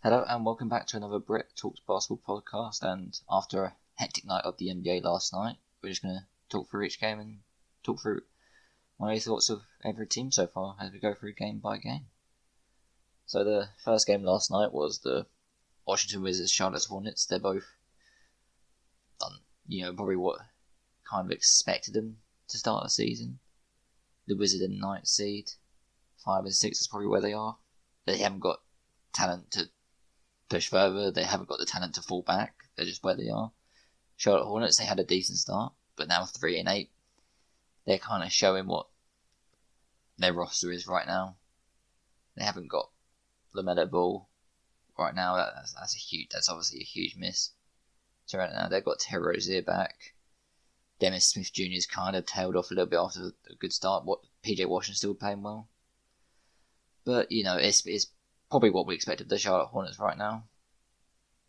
Hello and welcome back to another Brit Talks Basketball podcast. And after a hectic night of the NBA last night, we're just going to talk through each game and talk through my thoughts of every team so far as we go through game by game. So the first game last night was the Washington Wizards Charlotte Hornets. They're both done, probably what kind of expected them to start the season. The Wizards in 9th seed, 5 and 6 is probably where they are. They haven't got talent to push further. They haven't got the talent to fall back. They're just where they are. Charlotte Hornets, they had a decent start, but now 3 and 8, they're kind of showing what their roster is right now. They haven't got LaMelo Ball right now. That's obviously a huge miss. So right now they've got Terry Rozier back. Dennis Smith Jr.'s kind of tailed off a little bit after a good start. PJ Washington's still playing well, but it's probably what we expect of the Charlotte Hornets right now.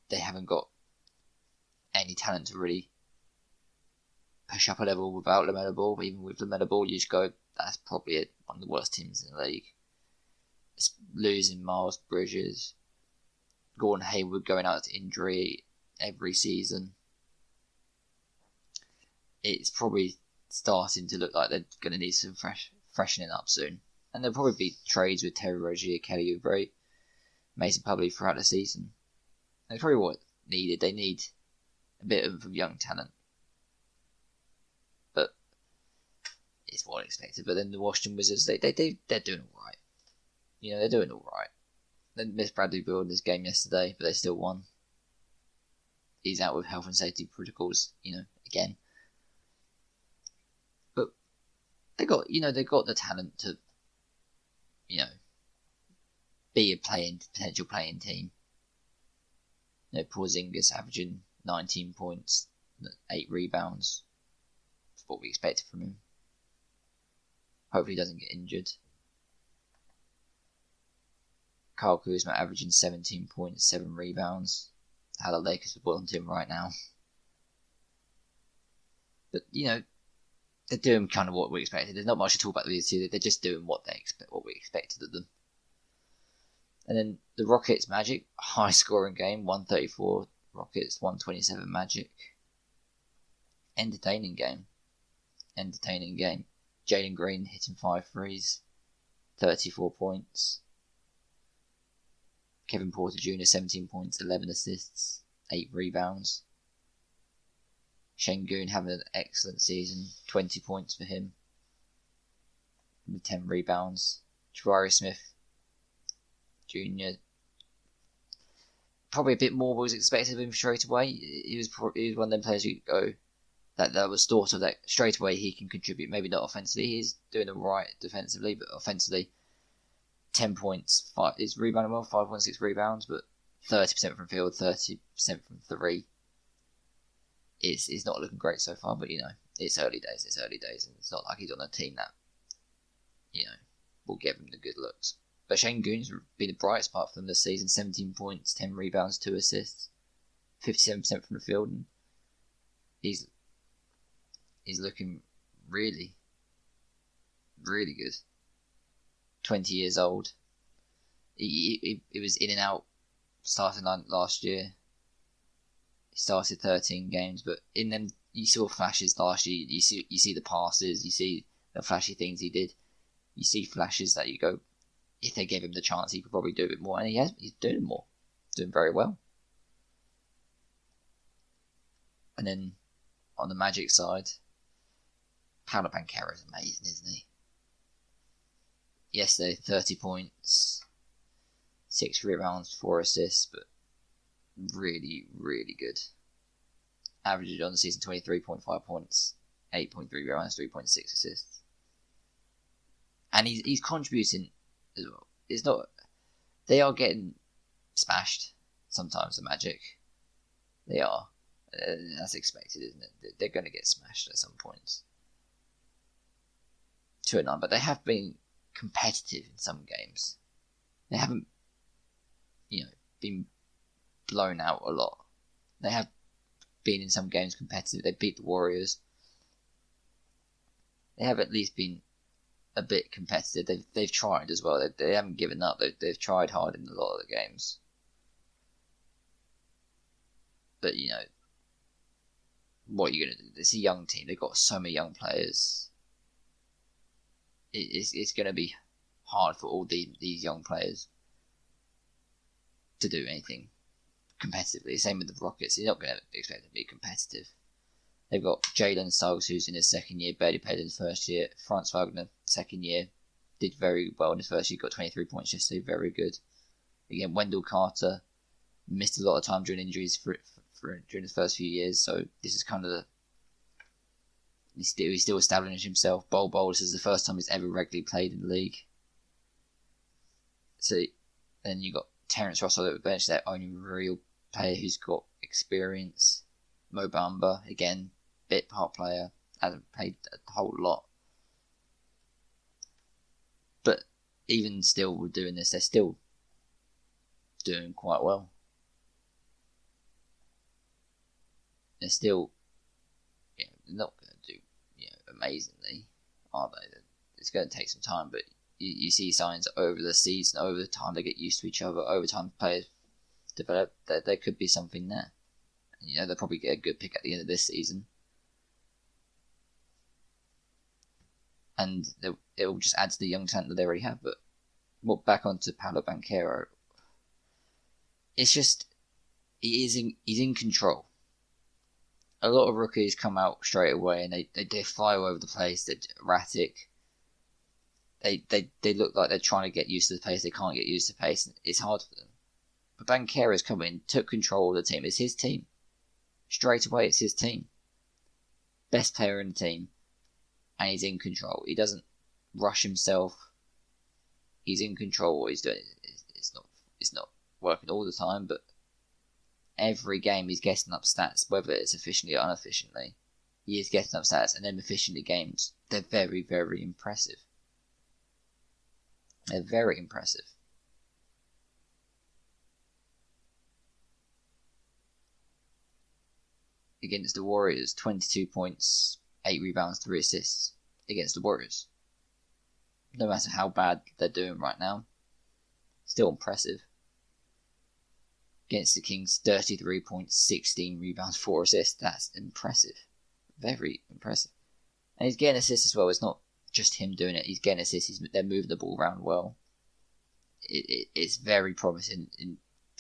They haven't got any talent to really push up a level without LaMelo Ball. But even with LaMelo Ball, you just go, that's probably one of the worst teams in the league. It's losing Miles Bridges, Gordon Hayward going out to injury every season. It's probably starting to look like they're going to need some freshening up soon. And there'll probably be trades with Terry Rozier, Kelly Oubre, Mason Plumlee throughout the season. That's probably what needed. They need a bit of young talent. But it's what I expected. But then the Washington Wizards, they're doing alright. They're doing alright. They missed Bradley Beal in this game yesterday, but they still won. He's out with health and safety protocols, again. But they got the talent to, be a potential playing team. Porzingis averaging 19 points, 8 rebounds. That's what we expected from him. Hopefully he doesn't get injured. Kyle Kuzma averaging 17 points, 7 rebounds. How the Lakers would want him right now. But, they're doing kind of what we expected. There's not much to talk about these two. They're just doing what we expected of them. And then the Rockets Magic, high scoring game, 134 Rockets, 127 Magic. Entertaining game. Jalen Green hitting 5 threes, 34 points. Kevin Porter Jr., 17 points, 11 assists, 8 rebounds. Şengün having an excellent season, 20 points for him, with 10 rebounds. Jabari Smith Jr., probably a bit more was expected of him straight away. He was one of them players who go that was thought of that straight away he can contribute. Maybe not offensively, he's doing alright defensively, but offensively, 10 points, he's rebounding well, 5.6 rebounds, but 30% from field, 30% from 3. It's not looking great so far, but it's early days, and it's not like he's on a team that will give him the good looks. But Şengün's been the brightest part for them this season. 17 points, 10 rebounds, 2 assists, 57% from the field, and he's looking really, really good. 20 years old. He was in and out starting last year. He started 13 games, but in them you saw flashes last year. You see the passes, you see the flashy things he did. You see flashes that you go, if they gave him the chance, he could probably do a bit more, and he's doing more, doing very well. And then on the Magic side, Paolo Banchero is amazing, isn't he? Yesterday, 30 points, 6 rebounds, 4 assists, but really, really good. Averaged on the season 23.5 points, 8.3 rebounds, 3.6 assists. And he's contributing as well. It's not. They are getting smashed sometimes, the Magic. They are. That's expected, isn't it? They're going to get smashed at some points. 2-9, but they have been competitive in some games. They haven't, been blown out a lot. They have been in some games competitive. They beat the Warriors. They have at least been a bit competitive. They've tried as well. They haven't given up. They've tried hard in a lot of the games. But what are you going to do? It's a young team. They've got so many young players. It's going to be hard for all these young players to do anything competitively. Same with the Rockets. You're not going to expect them to be competitive. They've got Jalen Suggs, who's in his second year, barely played in his first year. Franz Wagner, second year, did very well in his first year, got 23 points yesterday, very good. Again, Wendell Carter missed a lot of time during injuries during his first few years, so this is kind of he's still establishing himself. Bol, this is the first time he's ever regularly played in the league. So then you got Terrence Ross at the bench, their only real player who's got experience. Mo Bamba, again, bit part player, hasn't played a whole lot. But even still, with doing this, they're still doing quite well. They're still, they're not going to do, amazingly, are they? It's going to take some time, but you see signs over the season, over the time they get used to each other, over time players develop, that there could be something there. They'll probably get a good pick at the end of this season. And it will just add to the young talent that they already have. But back onto Paolo Banchero. It's just, he's in control. A lot of rookies come out straight away and they fly all over the place. They're erratic. They look like they're trying to get used to the pace. They can't get used to the pace. It's hard for them. But Banchero's come in, took control of the team. It's his team. Straight away, it's his team. Best player in the team. And he's in control. He doesn't rush himself. He's in control. What he's doing, it's not working all the time, but every game he's getting up stats, whether it's efficiently or inefficiently. He is getting up stats, and then efficiently games. They're very, very impressive. They're very impressive. Against the Warriors, 22 points, 8 rebounds, 3 assists against the Warriors. No matter how bad they're doing right now, still impressive. Against the Kings, 33 points, 16 rebounds, 4 assists. That's impressive. Very impressive. And he's getting assists as well. It's not just him doing it. He's getting assists. They're moving the ball around well. It's very promising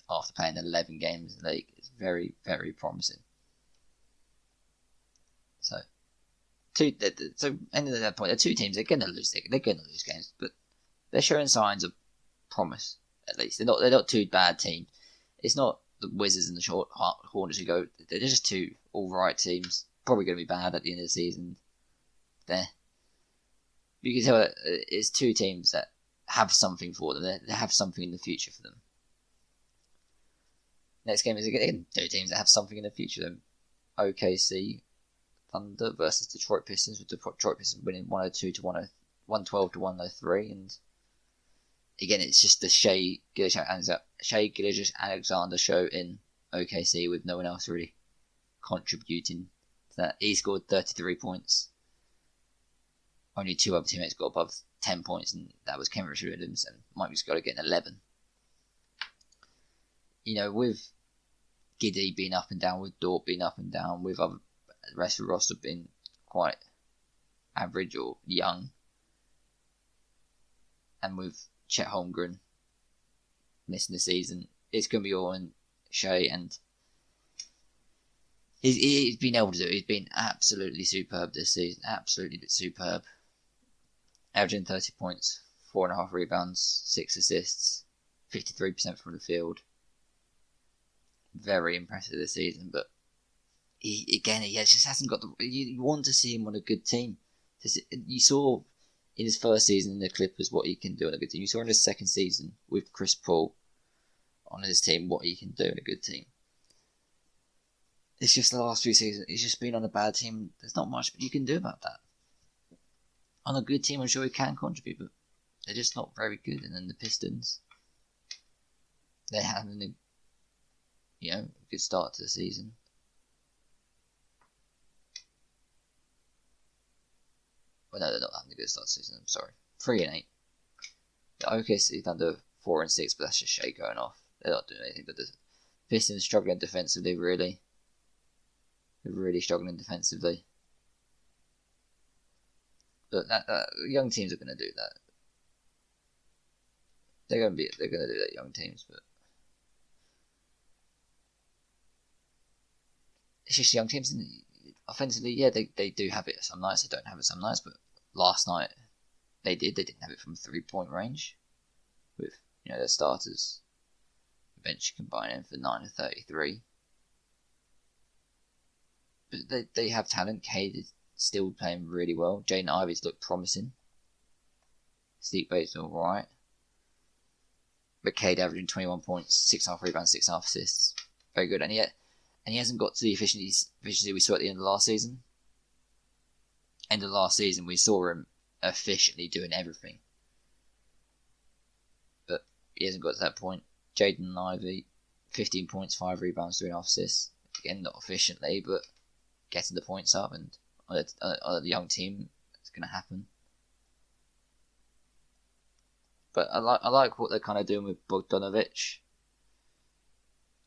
after playing 11 games in the league. It's very, very promising. So ending at that point, the two teams, they're going to lose. They're going to lose games, but they're showing signs of promise. At least they're not two bad teams. It's not the Wizards and the Hornets who go. They're just two all right teams. Probably going to be bad at the end of the season. You can tell it's two teams that have something for them. They have something in the future for them. Next game is again two teams that have something in the future. Them OKC Thunder versus Detroit Pistons, with Detroit Pistons winning 102 to 112 to 103, and again it's just the Shai Gilgeous-Alexander show in OKC with no one else really contributing to that. He scored 33 points. Only 2 other teammates got above 10 points, and that was Kevin Williams and Mike Muscala getting 11. With Giddey being up and down, with Dort being up and down, with the rest of the roster being quite average or young, and with Chet Holmgren missing the season, it's going to be all in Shai, and he's been able to do it. He's been absolutely superb this season, absolutely superb. Averaging 30 points, 4.5 rebounds, 6 assists, 53% from the field. Very impressive this season, but he just hasn't got the. You want to see him on a good team. You saw in his first season in the Clippers what he can do on a good team. You saw in his second season with Chris Paul on his team what he can do in a good team. It's just the last few seasons, he's just been on a bad team. There's not much you can do about that. On a good team, I'm sure he can contribute, but they're just not very good. And then the Pistons, they're having a good start to the season. Well, no, they're not having a good start to the season. I'm sorry. 3-8. The OKC Thunder 4-6, but that's just Shai going off. They're not doing anything. But the Pistons struggling defensively, really. They're really struggling defensively. But young teams are going to do that. They're going to do that, young teams. But it's just young teams. Offensively, yeah, they do have it some nights. They don't have it some nights. But last night they did. They didn't have it from 3-point range with their starters eventually combining for 9 of 33. But they have talent. Cade is still playing really well. Jaden Ivey's looked promising. Steve Bates alright. But Cade averaging 21 points, 6.5 rebounds, 6.5 assists. Very good. And he hasn't got to the efficiency we saw at the end of last season. End of last season, we saw him efficiently doing everything. But he hasn't got to that point. Jaden Ivey, 15 points, 5 rebounds, 3.5 assists. Again, not efficiently, but getting the points up. And on the young team, it's going to happen. But I like what they're kind of doing with Bogdanovic.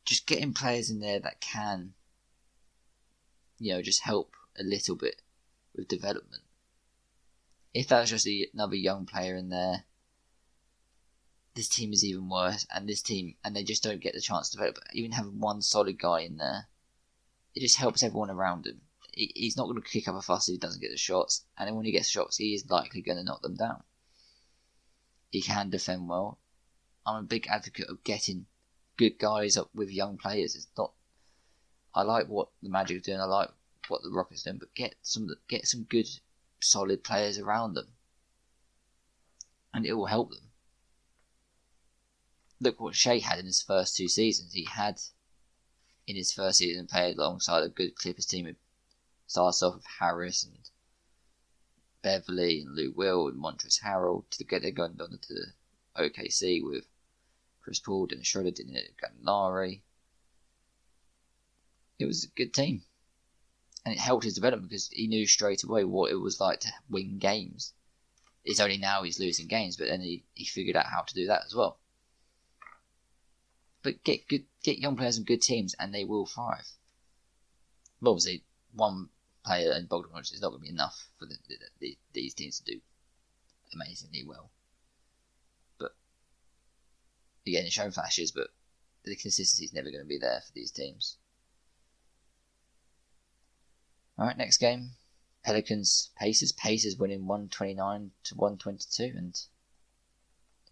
Just getting players in there that can, just help a little bit with development. If that was just another young player in there, this team is even worse. And they just don't get the chance to develop. Even having one solid guy in there, it just helps everyone around him. He's not going to kick up a fuss if he doesn't get the shots. And then when he gets shots, he is likely going to knock them down. He can defend well. I'm a big advocate of getting good guys up with young players. I like what the Magic are doing. I like what the Rockets are doing, but get some good, solid players around them, and it will help them. Look what Shea had in his first 2 seasons. He had in his first season played alongside a good Clippers team. It starts off with Harris and Beverly and Lou Will and Montrezl Harrell to get their going down to OKC with Chris Paul, Dennis Schroeder, Gallinari. It was a good team. And it helped his development because he knew straight away what it was like to win games. It's only now he's losing games, but then he figured out how to do that as well. But get young players and good teams and they will thrive. But obviously, one player in Bogdanovic is not going to be enough for these teams to do amazingly well. But again, it's shown flashes, but the consistency is never going to be there for these teams. Alright, next game. Pelicans Pacers. Pacers winning 129 to 122, and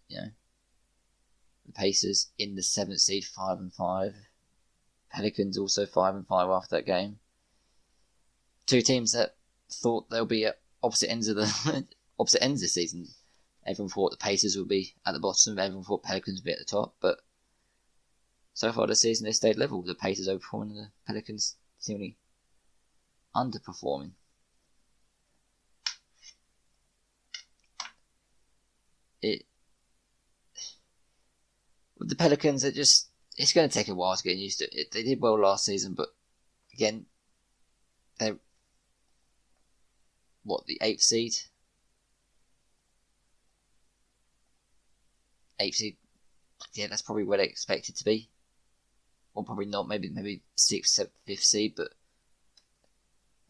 the Pacers in the 7th seed, 5-5. Pelicans also 5-5 after that game. 2 teams that thought they'll be at opposite ends of the season. Everyone thought the Pacers would be at the bottom. Everyone thought Pelicans would be at the top. But so far this season, they stayed level. The Pacers overperforming, the Pelicans seemingly underperforming. With the Pelicans, it's going to take a while to get used to it. They did well last season, but again, they're the 8th seed? 8th seed, yeah, that's probably where they expected to be. Or probably not, maybe 6th, 7th, 5th seed, but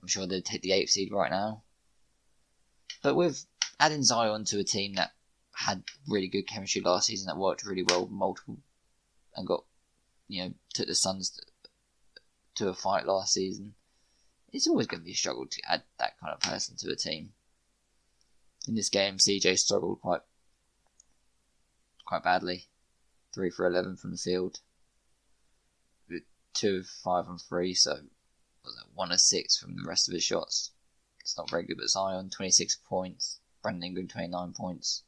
I'm sure they'd take the 8th seed right now. But with adding Zion to a team that had really good chemistry last season, that worked really well, multiple, and got, took the Suns to a fight last season, it's always going to be a struggle to add that kind of person to a team. In this game, CJ struggled quite badly. 3 for 11 from the field. 2 of 5 on 3, so was that 1 of 6 from the rest of his shots. It's not very good, but Zion, 26 points. Brandon Ingram, 29 points.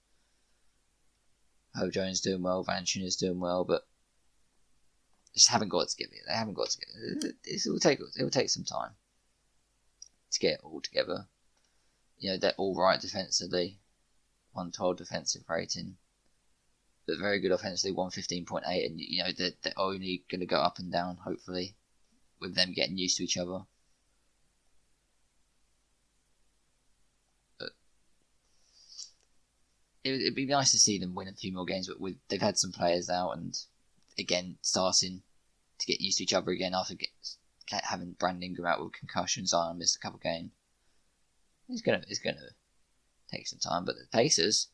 Herb Jones doing well. Valanciunas doing well, but just haven't got it together. They haven't got it together. It will take some time to get it all together. They're all right defensively. 112 defensive rating. But very good offensively, 115.8. And, they're only going to go up and down, hopefully, with them getting used to each other. But it'd be nice to see them win a few more games, but they've had some players out and, again, starting to get used to each other again after having Brandon Ingram out with concussions, Zion missed a couple of games. It's gonna take some time. But the Pacers,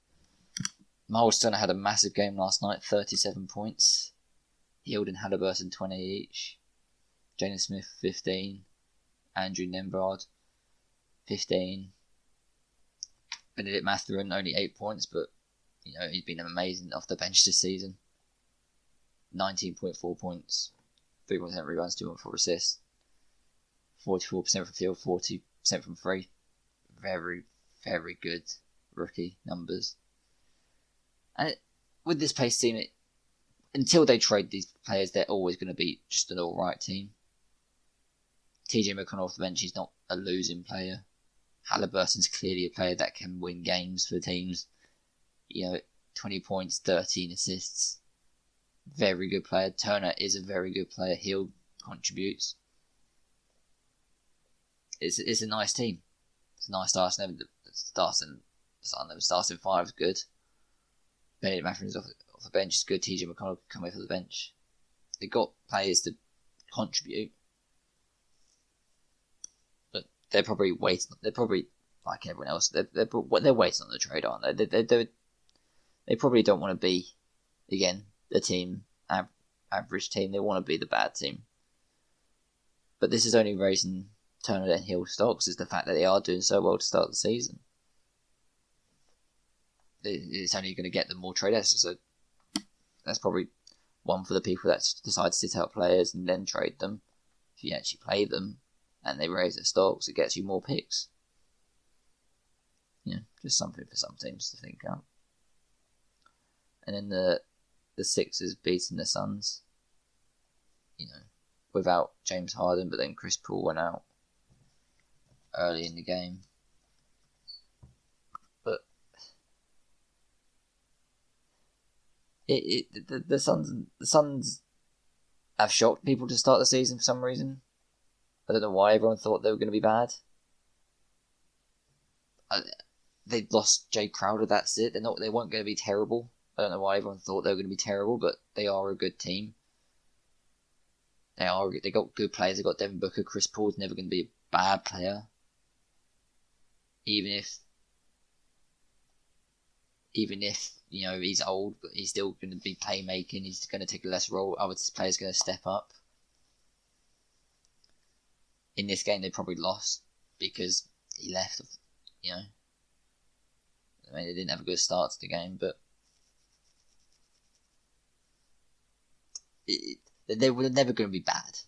Miles Turner had a massive game last night, 37 points. Hield and Halliburton 20 each. Jalen Smith 15. Andrew Nembhard 15. Benedict Mathurin only 8 points, but he's been amazing off the bench this season. 19.4 points, 3.7 rebounds, 2.4 assists, 44% from field, 40% from free. Very, very good rookie numbers. And with this pace team, until they trade these players, they're always going to be just an alright team. TJ McConnell off the bench is not a losing player. Halliburton's clearly a player that can win games for teams. 20 points, 13 assists. Very good player. Turner is a very good player. Hill contributes. It's a nice team. It's a nice starting. The starting five is good. Benedict Mathurin's off the bench is good. TJ McConnell can come off the bench. They've got players to contribute. But they're probably waiting. They're probably like everyone else. They're waiting on the trade, aren't they? They probably don't want to be, again, the team, average team. They want to be the bad team. But this is only raising Turner and Hill stocks, is the fact that they are doing so well to start the season. It's only going to get them more trade assets. So that's probably one for the people that decide to sit out players and then trade them. If you actually play them and they raise their stocks, it gets you more picks. Just something for some teams to think out. And then the Sixers beating the Suns, without James Harden, but then Chris Paul went out early in the game. But the Suns have shocked people to start the season for some reason. I don't know why everyone thought they were going to be bad. They lost Jay Crowder. That's it. They weren't going to be terrible. I don't know why everyone thought they were going to be terrible, but they are a good team. They got good players. They got Devin Booker. Chris Paul's never going to be a bad player. Even if he's old, but he's still going to be playmaking. He's going to take a less role. Other players going to step up. In this game, they probably lost because he left. They didn't have a good start to the game, but they were never going to be bad.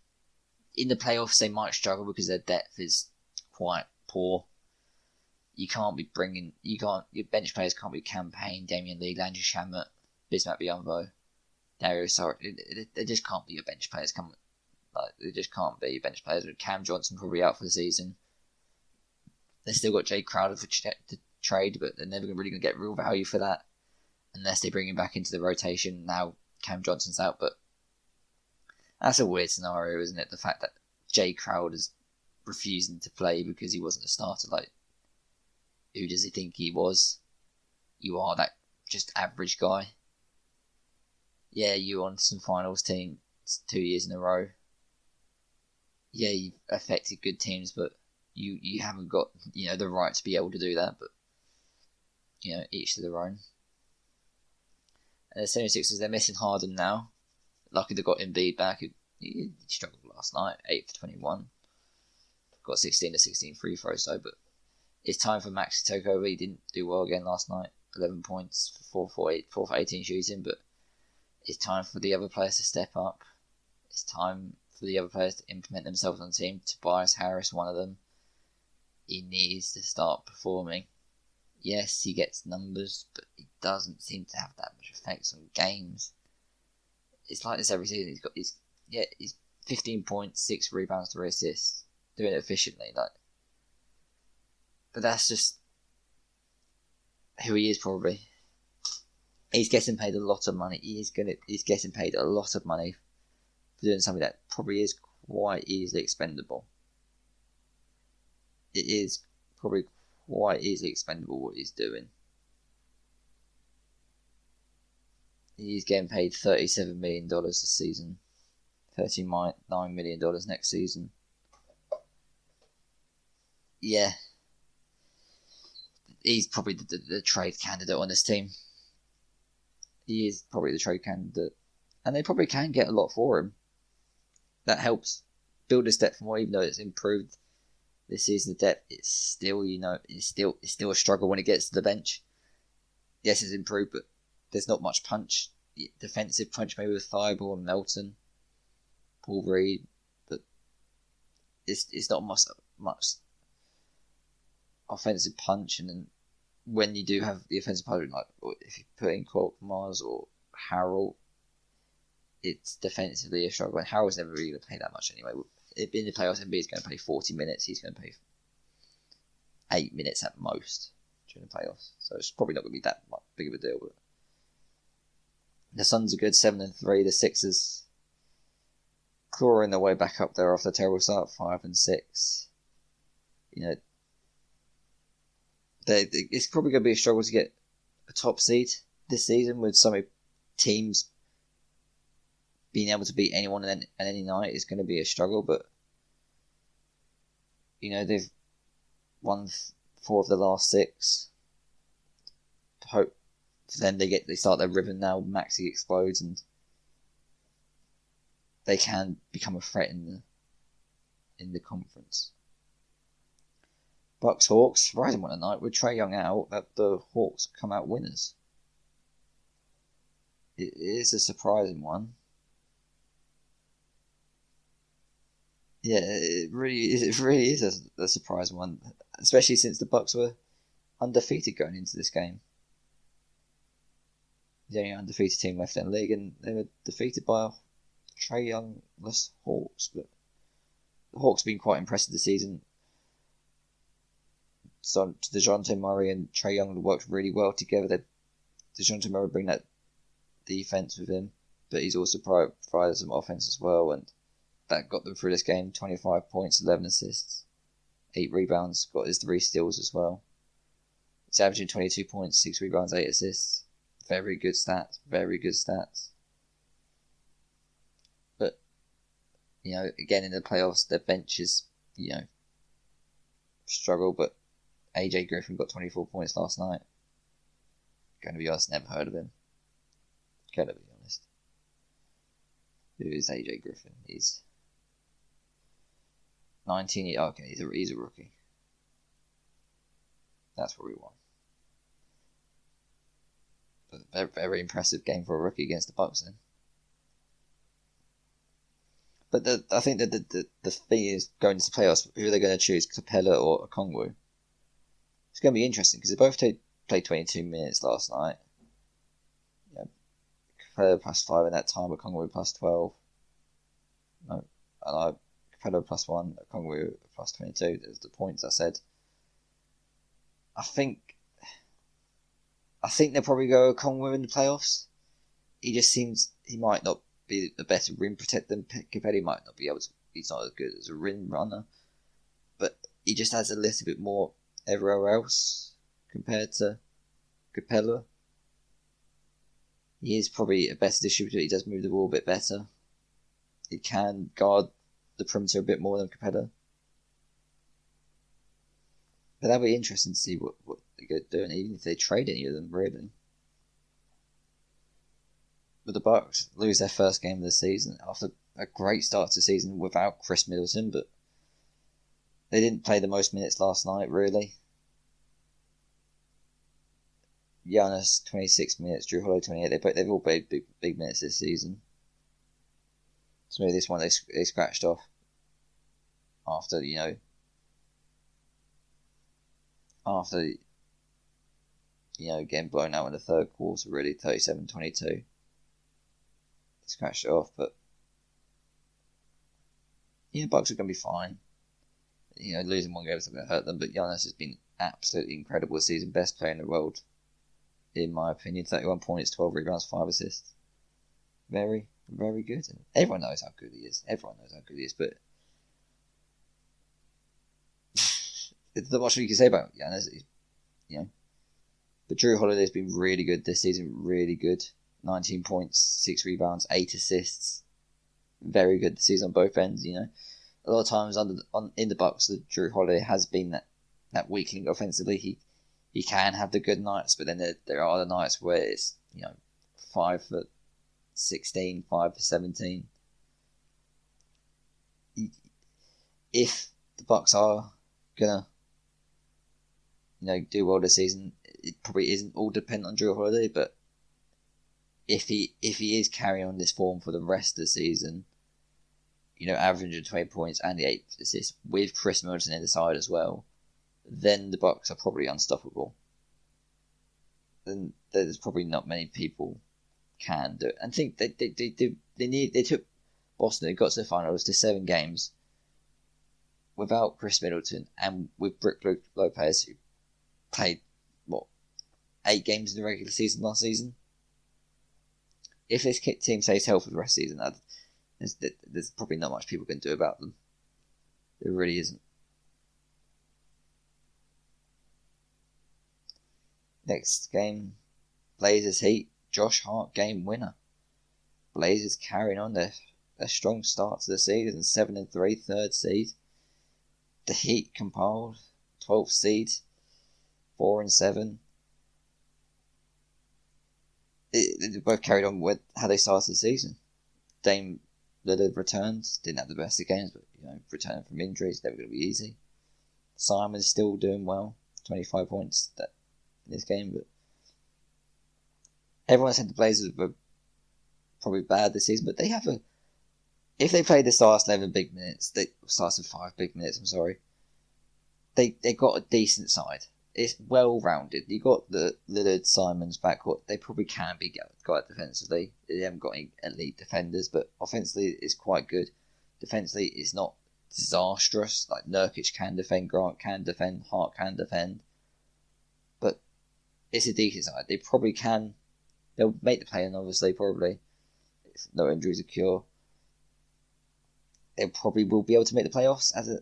In the playoffs, they might struggle because their depth is quite poor. Your bench players can't be Campaign, Damian Lee, Landry Shamet, Bismack Biyombo, Dario Saric. They just can't be your bench players. They just can't be your bench players. With Cam Johnson probably out for the season. They still got Jay Crowder to trade, but they're never really going to get real value for that unless they bring him back into the rotation. Now Cam Johnson's out, but that's a weird scenario, isn't it? The fact that Jay Crowder's refusing to play because he wasn't a starter. Who does he think he was? You are that just average guy. Yeah, you on some finals teams 2 years in a row. Yeah, you've affected good teams, but you haven't got the right to be able to do that. But each to their own. And the 76ers, they're missing Harden now. Lucky they got Embiid back. He struggled last night, 8 for 21. Got 16 to 16 free throws though, but it's time for Max to take over. He didn't do well again last night. 11 points for 4 for 18 shooting, but it's time for the other players to step up. It's time for the other players to implement themselves on the team. Tobias Harris, one of them. He needs to start performing. Yes, he gets numbers, but he doesn't seem to have that much effects on games. It's like this every season. He's 15 points, 6 rebounds, 3 assists, doing it efficiently. But that's just who he is. Probably he's getting paid a lot of money. He's getting paid a lot of money for doing something that probably is quite easily expendable. It is probably quite easily expendable what he's doing. He's getting paid $37 million this season. $39 million next season. Yeah. He's probably the trade candidate on this team. He is probably the trade candidate. And they probably can get a lot for him. That helps build his depth more, even though it's improved this season. The depth, it's still, it's still a struggle when it gets to the bench. Yes, it's improved, but there's not much punch. Defensive punch maybe with Thibault and Melton, Paul Reed, but it's not much offensive punch. And then when you do have the offensive punch, like if you put in Mars or Harrell, it's defensively a struggle. And Harrell's never really going to play that much anyway. In the playoffs, MB is going to play 40 minutes. He's going to play 8 minutes at most during the playoffs. So it's probably not going to be that much big of a deal. But the Suns are good, 7-3. The Sixers clawing their way back up there after a terrible start, 5-6. It's probably going to be a struggle to get a top seed this season, with so many teams being able to beat anyone on any night is going to be a struggle. But they've won 4 of the last 6. Hope for them they start their rhythm now. Maxey explodes and they can become a threat in the conference. Bucks Hawks, surprising one tonight with Trae Young out, that the Hawks come out winners. It is a surprising one. Yeah, it really is a surprising one, especially since the Bucks were undefeated going into this game. The only undefeated team left in the league, and they were defeated by Trae Young-less Hawks. But the Hawks have been quite impressive this season. So DeJounte Murray and Trae Young worked really well together. DeJounte Murray bring that defense with him, but he's also provided some offense as well, and that got them through this game. 25 points, 11 assists, 8 rebounds, got his 3 steals as well. He's averaging 22 points, 6 rebounds, 8 assists. Very good stats, very good stats. But, again in the playoffs, their benches, struggle, but AJ Griffin got 24 points last night. Going to be honest, never heard of him. Gotta be honest. Who is AJ Griffin? He's 19. Okay, he's a rookie. That's what we want. But very, very impressive game for a rookie against the Bucks then. But I think that the thing is, going into the playoffs, who are they going to choose, Capella or Okongwu? It's going to be interesting because they both played 22 minutes last night. Capella plus 5 in that time, Okongwu plus 12. No, Capella plus 1, Okongwu plus 22. There's the points I said. I think they'll probably go Okongwu in the playoffs. He just seems he might not be the better rim protector than Capella. He might not be able to. He's not as good as a rim runner, but he just has a little bit more everywhere else compared to Capella. He is probably a better distributor. He does move the ball a bit better. He can guard the perimeter a bit more than Capella. But that'll be interesting to see what they go doing, even if they trade any of them, really. But the Bucks lose their first game of the season after a great start to the season without Chris Middleton, but they didn't play the most minutes last night, really. Giannis, 26 minutes, Drew Holiday, 28. They've all played big minutes this season. So maybe this one they scratched off after getting blown out in the third quarter, really, 37-22. Scratched it off, but Bucks are going to be fine. Losing one game isn't going to hurt them, but Giannis has been absolutely incredible this season. Best player in the world, in my opinion. 31 points, 12 rebounds, 5 assists. Very, very good. And everyone knows how good he is. But there's not much you can say about Giannis. But Drew Holiday has been really good this season. Really good. 19 points, 6 rebounds, 8 assists. very good this season on both ends. You know, a lot of times in the Bucks, the Drew Holiday has been that weak link offensively. He can have the good nights, but then there are the nights where it's 5 for 16, 5 for 17. If the Bucks are gonna do well this season, it probably isn't all dependent on Drew Holiday, but if he is carrying on this form for the rest of the season, averaging 20 points and the 8 assists with Chris Middleton in the side as well, then the Bucks are probably unstoppable. Then there's probably not many people can do it. And think they took Boston. They got to the finals to 7 games without Chris Middleton and with Brit Lopez, who played 8 games in the regular season last season. If this team stays healthy for the rest of the season, there's probably not much people can do about them. There really isn't. Next game, Blazers Heat. Josh Hart game winner. Blazers carrying on their strong start to the season, 7-3, 3rd seed. The Heat compiled 12th seed, 4-7. They both carried on with how they started the season. Dame Lillard returned, didn't have the best of games, but returning from injuries, never going to be easy. Simon's still doing well, 25 points in this game, but everyone said the Blazers were probably bad this season, but they have if they played the last 11 big minutes, starts with 5 big minutes, I'm sorry, they got a decent side. It's well rounded. You got the Lillard Simons backcourt. They probably can be got defensively. They haven't got any elite defenders, but offensively it's quite good. Defensively it's not disastrous. Like Nurkic can defend, Grant can defend, Hart can defend, but it's a decent side. They probably can. They'll make the play-in, obviously, probably. If no injuries occur. They probably will be able to make the playoffs as a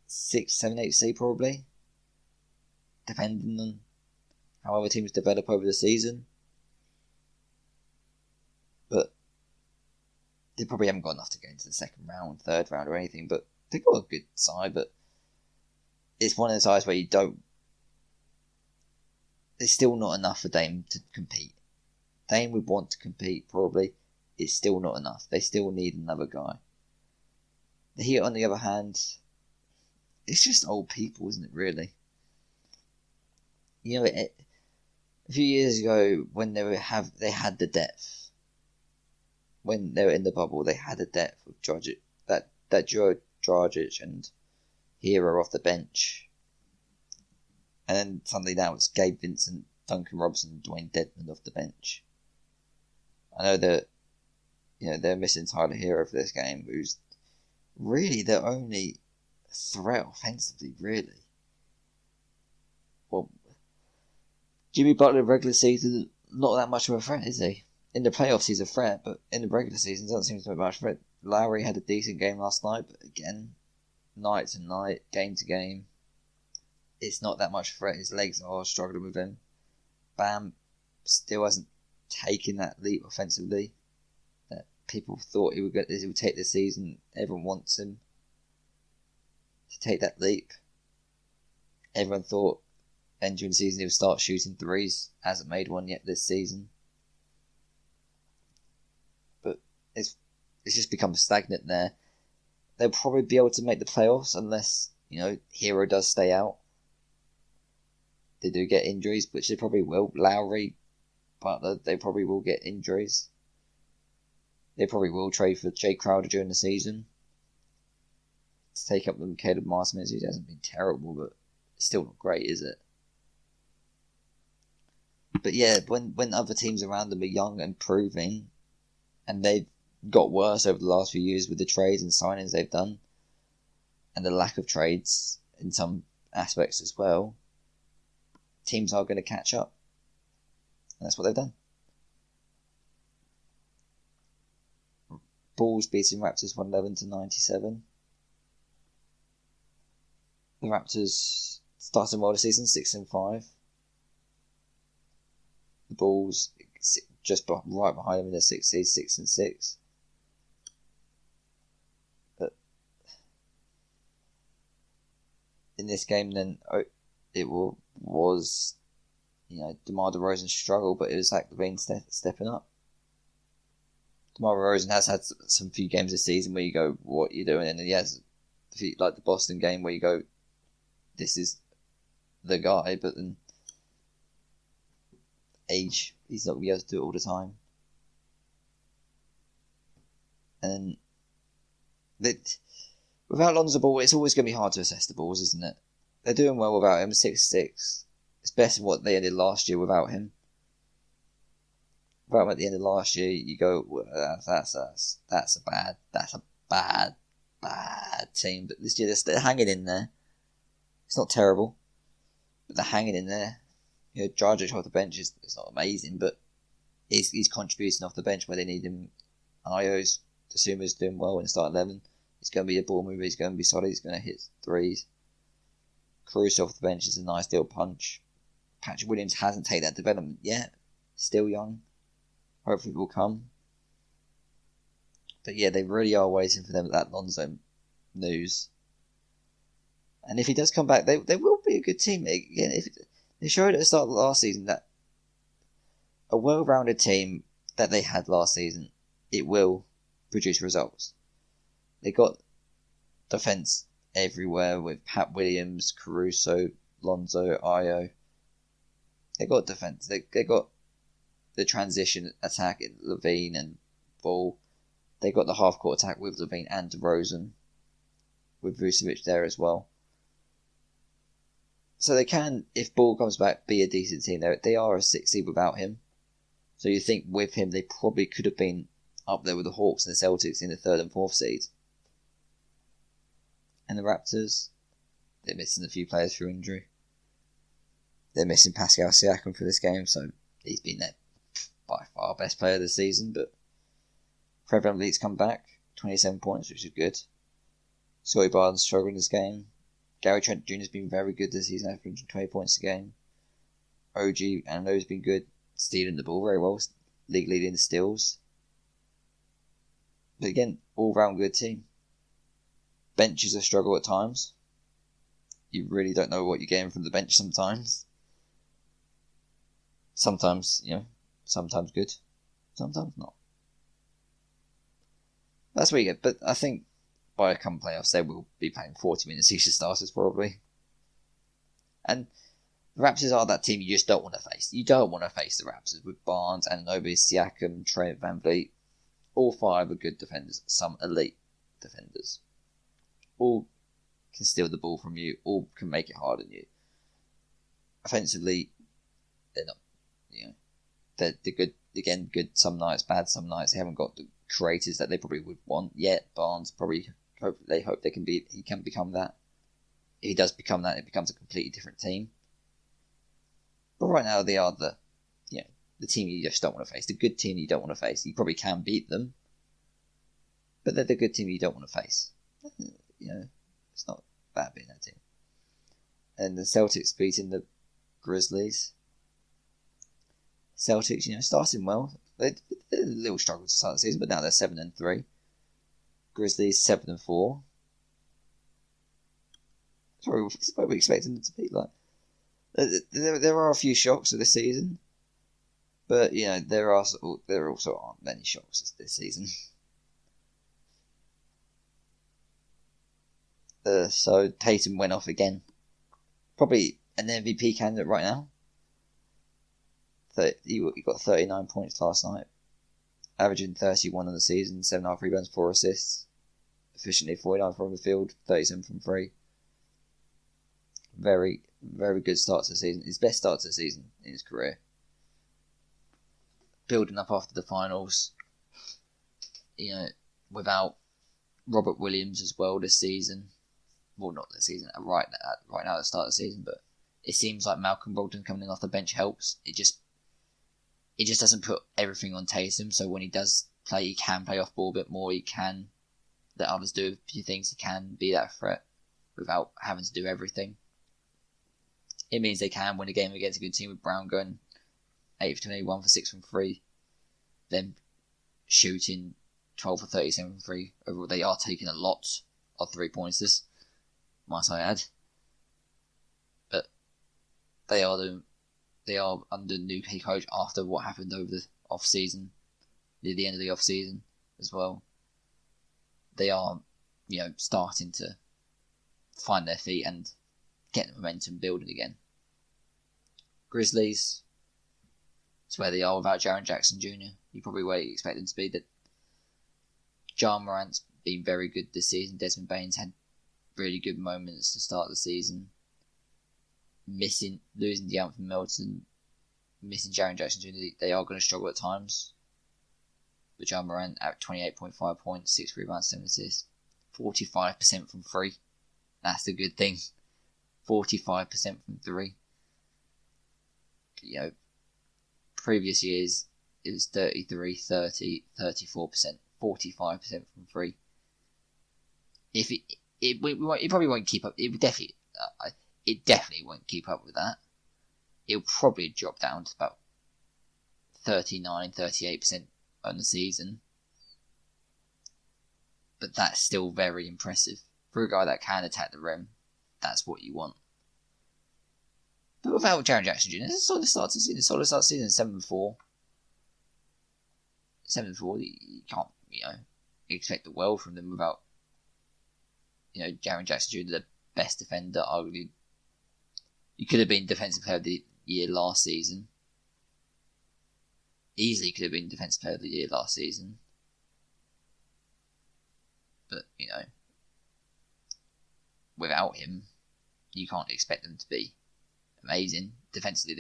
6, 7, 8 seed, probably. Depending on how other teams develop over the season. But they probably haven't got enough to get into the 2nd round, 3rd round or anything. But they've got a good side, but it's one of the sides where you don't... There's still not enough for Dame to compete. Dame would want to compete, probably. It's still not enough. They still need another guy. The Heat, on the other hand, it's just old people, isn't it, really? A few years ago, when they had the depth. When they were in the bubble, they had the depth of Dragic, that duo Dragic and Hero off the bench. And then suddenly now it's Gabe Vincent, Duncan Robinson, Dwayne Dedmon off the bench. I know that they're missing Tyler Hero for this game, who's really their only threat offensively, really. Well, Jimmy Butler regular season, not that much of a threat, is he? In the playoffs he's a threat, but in the regular season doesn't seem to be much threat. Lowry had a decent game last night, but again, night to night, game to game, it's not that much threat. His legs are struggling with him. Bam still hasn't taken that leap offensively that people thought he would take this season. Everyone wants him to take that leap. Everyone thought entering the season he would start shooting threes. Hasn't made one yet this season. But it's just become stagnant there. They'll probably be able to make the playoffs unless, Hero does stay out. They do get injuries, which they probably will. Lowry, Butler, they probably will get injuries. They probably will trade for Jay Crowder during the season to take up the Caleb Martin minutes. He hasn't been terrible, but it's still not great, is it? But yeah, when other teams around them are young and proving, and they've got worse over the last few years with the trades and signings they've done, and the lack of trades in some aspects as well, teams are going to catch up. And that's what they've done. Bulls beating Raptors 111-97. The Raptors starting well the season, 6-5. The Bulls just right behind them in the 6th seed, 6-6. this game than it was, DeMar DeRozan's struggle, but it was like Levine stepping up. DeMar DeRozan has had some few games this season where you go, what are you doing? And then he has, like the Boston game, where you go, this is the guy, but then age, he's not going to be able to do it all the time. And without Lonzo Ball, it's always going to be hard to assess the balls, isn't it? They're doing well without him, 6-6. It's better than what they did last year without him. Without him at the end of last year, you go, well, that's a bad team. But this year, they're hanging in there. It's not terrible, but they're hanging in there. Dragic off the bench is not amazing, but he's contributing off the bench where they need him. Io's Dasuma's doing well in start 11. He's going to be a ball mover. He's going to be solid. He's going to hit threes. Caruso off the bench is a nice little punch. Patrick Williams hasn't taken that development yet. Still young. Hopefully it will come. But yeah, they really are waiting for that Lonzo news. And if he does come back, they will be a good team. Again, they showed at the start of last season that a well-rounded team that they had last season, it will produce results. They got defense everywhere with Pat Williams, Caruso, Lonzo, Io. They got defense. They got the transition attack in Levine and Ball. They got the half-court attack with Levine and DeRozan, with Vucevic there as well. So they can, if Ball comes back, be a decent team. They are a 6 seed without him. So you think with him, they probably could have been up there with the Hawks and the Celtics in the 3rd and 4th seeds. And the Raptors, they're missing a few players through injury. They're missing Pascal Siakam for this game, so he's been their by far best player of the season. But Fred VanVleet's come back, 27 points, which is good. Scottie Barnes struggling this game. Gary Trent Jr. has been very good this season, averaging 20 points a game. OG Anunoby's been good, stealing the ball very well, league leading the steals. But again, all round good team. Bench is a struggle at times. You really don't know what you're getting from the bench sometimes. Sometimes, sometimes good, sometimes not. That's what you get. But I think by come playoffs, they will be playing 40 minutes each of starters probably. And the Raptors are that team you just don't want to face. You don't want to face the Raptors with Barnes, Anunoby, Siakam, Trent VanVleet. All 5 are good defenders, some elite defenders. All can steal the ball from you, all can make it hard on you. Offensively, they're not, they're good, again, good some nights, bad some nights. They haven't got the creators that they probably would want yet. Barnes probably, they hope he can become that. If he does become that, it becomes a completely different team. But right now, they are the team you just don't want to face. The good team you don't want to face. You probably can beat them, but they're the good team you don't want to face. It's not bad being that team. And the Celtics beating the Grizzlies. Celtics, starting well. They had a little struggle to start the season, but now they're 7-3. Grizzlies 7-4. Sorry, this is what we expected them to be like. There are a few shocks of this season, but there also aren't many shocks this season. So Tatum went off again. Probably an MVP candidate right now. He got 39 points last night, averaging 31 on the season, 7.5 rebounds, 4 assists, efficiently 49 from the field, 37 from 3. Very, very good start to the season. His best start to the season in his career. Building up after the finals. Without Robert Williams as well this season. Well, not this season, right now at the start of the season, but it seems like Malcolm Brogdon coming in off the bench helps. It just doesn't put everything on Tatum, so when he does play, he can play off ball a bit more, he can let others do a few things, he can be that threat without having to do everything. It means they can win a game against a good team with Brown going 8 for 21 for 6 from 3, then shooting 12 for 37 from 3. Overall, they are taking a lot of 3-pointers, might I add. they are under new head coach after what happened over the off season, near the end of the off season as well. They are, starting to find their feet and get the momentum building again. Grizzlies, it's where they are without Jaren Jackson Jr. You probably where you expect them to be. That Ja Morant's been very good this season. Desmond Bane's had really good moments to start the season. Losing DeAnthony Melton, missing Jaren Jackson Jr. They are going to struggle at times. But Ja Morant at 28.5 points, 6 rebounds, 7 assists, 45% from 3. That's the good thing. 45% from 3. Previous years it was 33, 30, 34%, 45% from 3. If it probably won't keep up. It definitely won't keep up with that. It'll probably drop down to about 39, 38% on the season. But that's still very impressive. For a guy that can attack the rim, that's what you want. But without Jaren Jackson Jr., it's a solid start to the season. 7-4. 7-4, you can't, expect the world from them without, Jaren Jackson Jr., the best defender, arguably. He could have been Defensive Player of the Year last season. Easily could have been Defensive Player of the Year last season. But, without him, you can't expect them to be amazing. Defensively,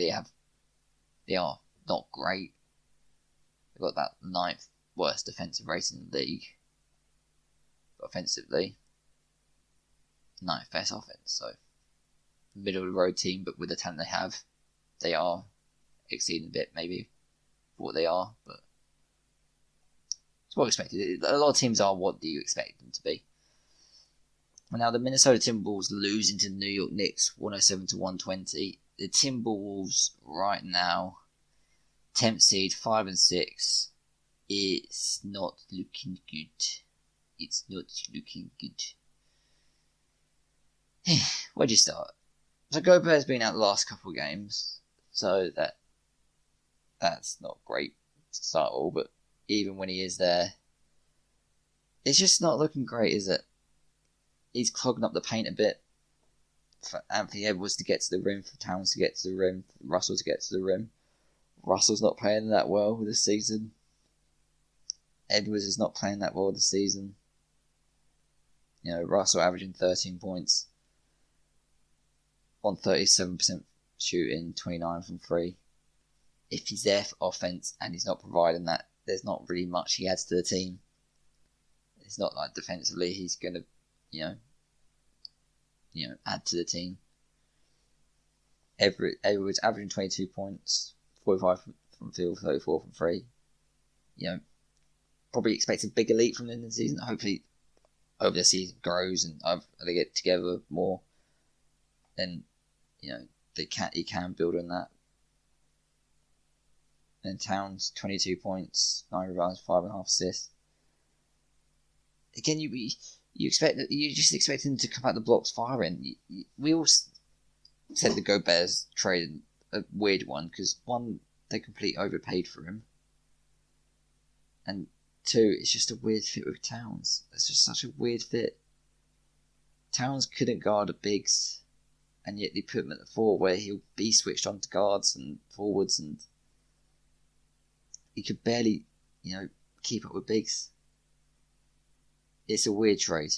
they are not great. They've got about 9th worst defensive rating in the league. But offensively, 9th best offense. So, middle of the road team, but with the talent they have, they are exceeding a bit maybe for what they are. But it's what expected. A lot of teams are what do you expect them to be. Now, the Minnesota Timberwolves losing to the New York Knicks 107-120. The Timberwolves right now, 10th seed, 5-6. It's not looking good. It's not looking good. Where'd you start? So Gobert's been out the last couple of games, so that's not great to start all. But even when he is there, it's just not looking great, is it? He's clogging up the paint a bit. For Anthony Edwards to get to the rim, for Towns to get to the rim, for Russell to get to the rim. Russell's not playing that well this season. Edwards is not playing that well this season. Russell averaging 13 points on 37% shooting, 29 from 3. If he's there for offense and he's not providing that, there's not really much he adds to the team. It's not like defensively he's going to add to the team. Edwards averaging 22 points, 45 from field, 34 from 3. Probably expect a bigger leap from the end of the season. Hopefully, over the season grows and they get together more. Then, he can build on that. And Towns, 22 points, 9 rebounds, 5.5 assists. Again, you just expect him to come out the blocks firing. We all said the Gobert's trade a weird one because one, they completely overpaid for him, and 2, it's just a weird fit with Towns. It's just such a weird fit. Towns couldn't guard the bigs, and yet they put him at the 4 where he'll be switched on to guards and forwards, and he could barely, keep up with bigs. It's a weird trade.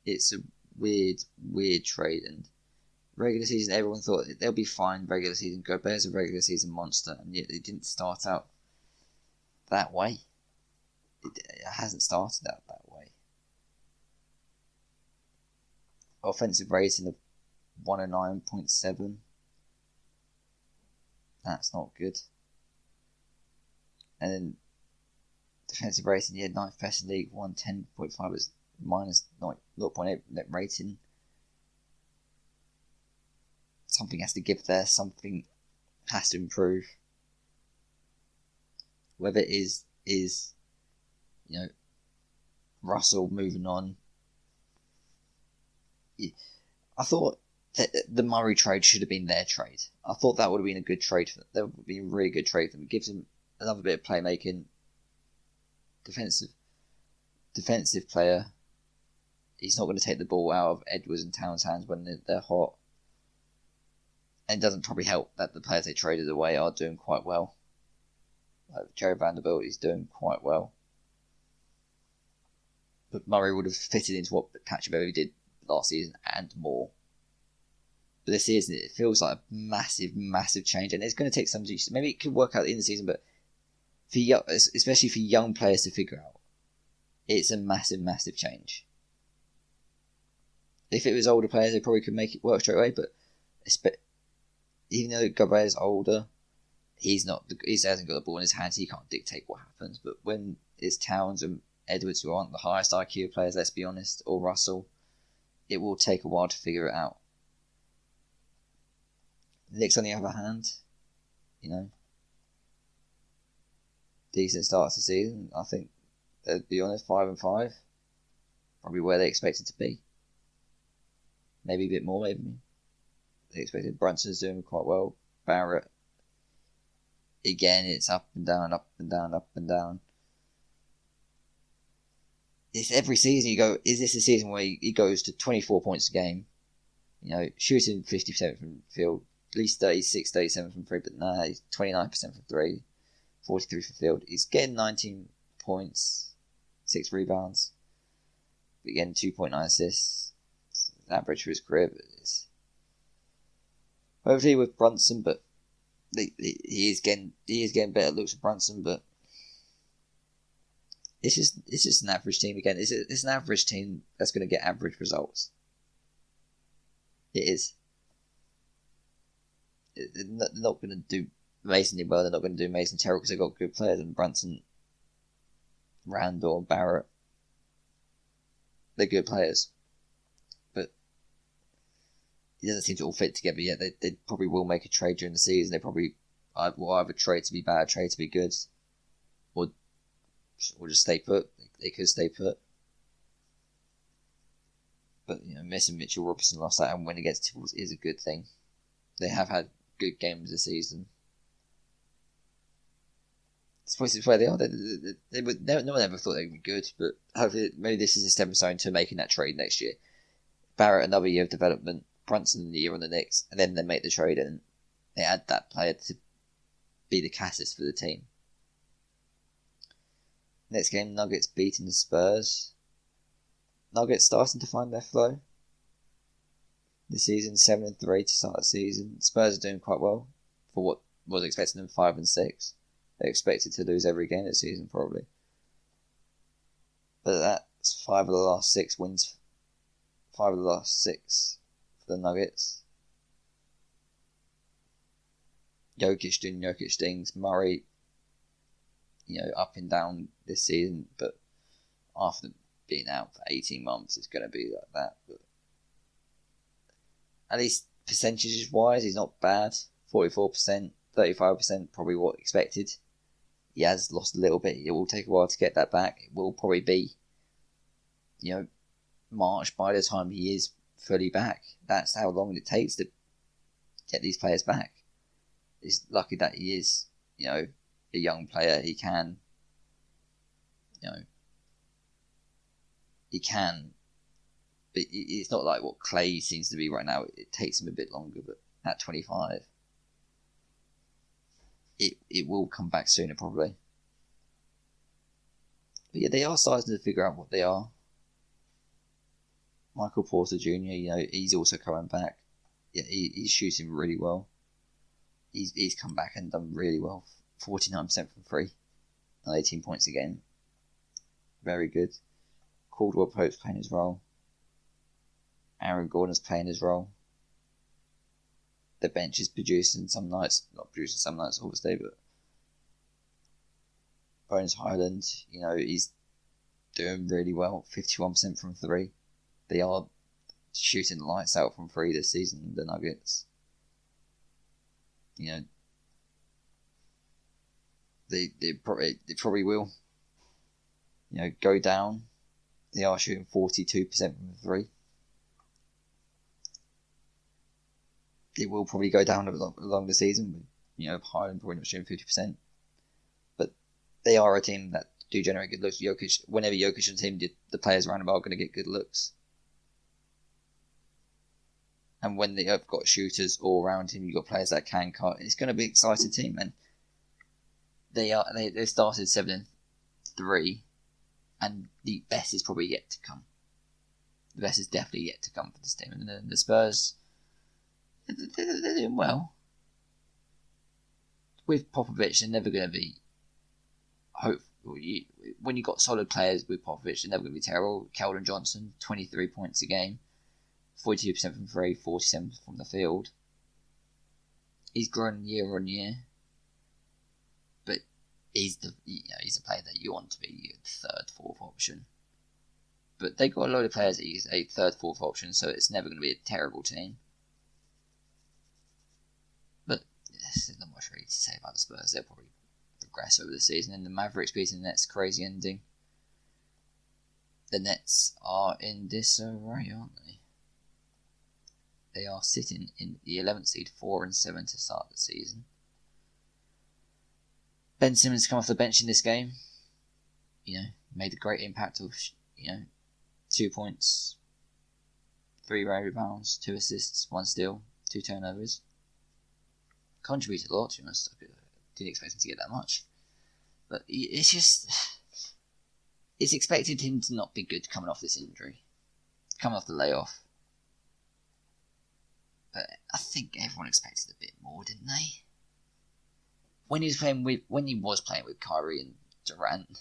It's a weird trade. And regular season, everyone thought they'll be fine regular season. Gobert's a regular season monster, and yet it didn't start out that way. It hasn't started out that way. Offensive rating of 109.7. That's not good. And then defensive rating, 9th best in the league, 110.5 is minus 0.8 net rating. Something has to give there, something has to improve. Whether it is Russell moving on. I thought the Murray trade should have been their trade. I thought that would have been a good trade. That would have been a really good trade for them. It gives them another bit of playmaking, defensive player. He's not going to take the ball out of Edwards and Towns' hands when they're hot. And it doesn't probably help that the players they traded away are doing quite well. Like Jerry Vanderbilt is doing quite well. But Murray would have fitted into what Patrick Beverley did last season and more. But this season, it feels like a massive, massive change. And it's going to take some... Maybe it could work out in the season, but especially for young players to figure out, it's a massive, massive change. If it was older players, they probably could make it work straight away. But even though Gobert's older, he hasn't got the ball in his hands. He can't dictate what happens. But when it's Towns and Edwards, who aren't the highest IQ players, let's be honest, or Russell, it will take a while to figure it out. Knicks, on the other hand, decent start to the season. I think, to be honest, 5-5, probably where they expected to be. Maybe a bit more, maybe. They expected. Brunson's doing quite well. Barrett, again, it's up and down, up and down, up and down. It's every season you go, is this a season where he goes to 24 points a game? Shooting 50% from the field, at least 36, 37 from 3, but no, he's 29% from 3, 43 from field. He's getting 19 points, 6 rebounds, but again, 2.9 assists. It's average for his career, but it's hopefully with Brunson, but he is getting better looks with Brunson, but it's just an average team again. It's an average team that's going to get average results. It is. They're not going to do amazingly well. They're not going to do amazingly terrible because they've got good players. And Brunson, Randall, Barrett, they're good players. But it doesn't seem to all fit together yet. They probably will make a trade during the season. They probably will either trade to be bad, trade to be good, or just stay put. They could stay put. But missing Mitchell Robinson last night and win against Timberwolves is a good thing. They have had good games this season. I suppose it's where they are. No one ever thought they would be good, but hopefully maybe this is a stepping stone to making that trade next year. Barrett, another year of development. Brunson, the year on the Knicks, and then they make the trade and they add that player to be the catalyst for the team. Next game, Nuggets beating the Spurs. Nuggets starting to find their flow. This season, 7-3 to start the season. Spurs are doing quite well for what was expected them 5-6. They expected to lose every game this season probably, but that's 5 of the last 6 wins. 5 of the last 6 for the Nuggets. Jokic doing Jokic things. Murray, up and down this season, but after being out for 18 months, it's going to be like that. But at least percentages wise, he's not bad. 44%, 35%, probably what expected. He has lost a little bit. It will take a while to get that back. It will probably be, March by the time he is fully back. That's how long it takes to get these players back. It's lucky that he is, a young player. He can, but it's not like what Clay seems to be right now. It takes him a bit longer, but at 25, it will come back sooner probably. But yeah, they are starting to figure out what they are. Michael Porter Jr., he's also coming back. Yeah, he's shooting really well. He's come back and done really well. 49% from 3, and 18 points a game. Very good. Caldwell Pope's playing his role. Aaron Gordon's playing his role. The bench is producing some nights, not producing some nights obviously, but Bones Highland, he's doing really well. 51% from 3. They are shooting lights out from 3 this season, the Nuggets. They probably will, go down. They are shooting 42% from 3. it will probably go down along the season with, Haaland probably not shooting 50%. But they are a team that do generate good looks. Jokic, whenever Jokic and the team, the players around him are going to get good looks. And when they have got shooters all around him, you've got players that can cut. It's going to be an exciting team, and they started 7-3, and the best is probably yet to come. The best is definitely yet to come for this team. And then the Spurs, they're doing well. With Popovich, they're never going to be when you've got solid players with Popovich, they're never going to be terrible. Keldon Johnson, 23 points a game, 42% from three, 47% from the field. He's grown year on year, but he's a player that you want to be your third, fourth option. But they've got a load of players that use a third, fourth option, so it's never going to be a terrible team. But there's not much really to say about the Spurs. They'll probably progress over the season, and the Mavericks beating the Nets, crazy ending. The Nets are in disarray, aren't they? They are sitting in the 11th seed, 4-7 to start the season. Ben Simmons come off the bench in this game. Made a great impact of 2 points, 3 rebounds, 2 assists, 1 steal, 2 turnovers. Contributed a lot, to be honest. I didn't expect him to get that much. But it's expected him to not be good coming off this injury. Coming off the layoff. But I think everyone expected a bit more, didn't they? When he was playing with Kyrie and Durant,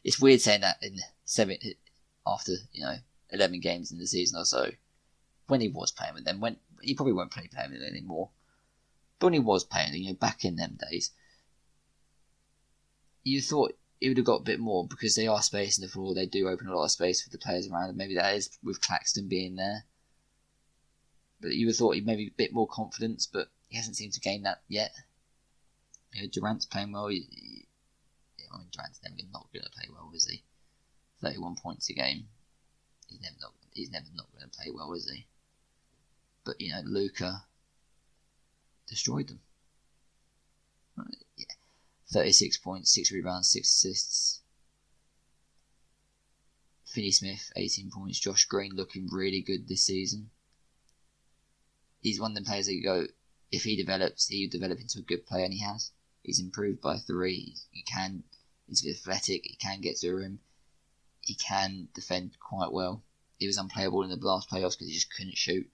it's weird saying that after 11 games in the season or so. When he was playing with them, when he probably won't playing with them anymore. But when he was playing, back in them days, you thought he would have got a bit more because they are spacing the floor. They do open a lot of space for the players around them. Maybe that is with Claxton being there. But you would have thought he'd maybe a bit more confidence, but he hasn't seemed to gain that yet. Durant's playing well. Durant's never not going to play well, is he? 31 points a game. He's never not going to play well, is he? But Luka destroyed them. 36 points, 6 rebounds, 6 assists. Finney Smith, 18 points. Josh Green looking really good this season. He's one of them players that you go, if he develops, he'll develop into a good player, and he has. He's improved by 3. He's athletic, he can get to the rim. He can defend quite well. He was unplayable in the last playoffs because he just couldn't shoot.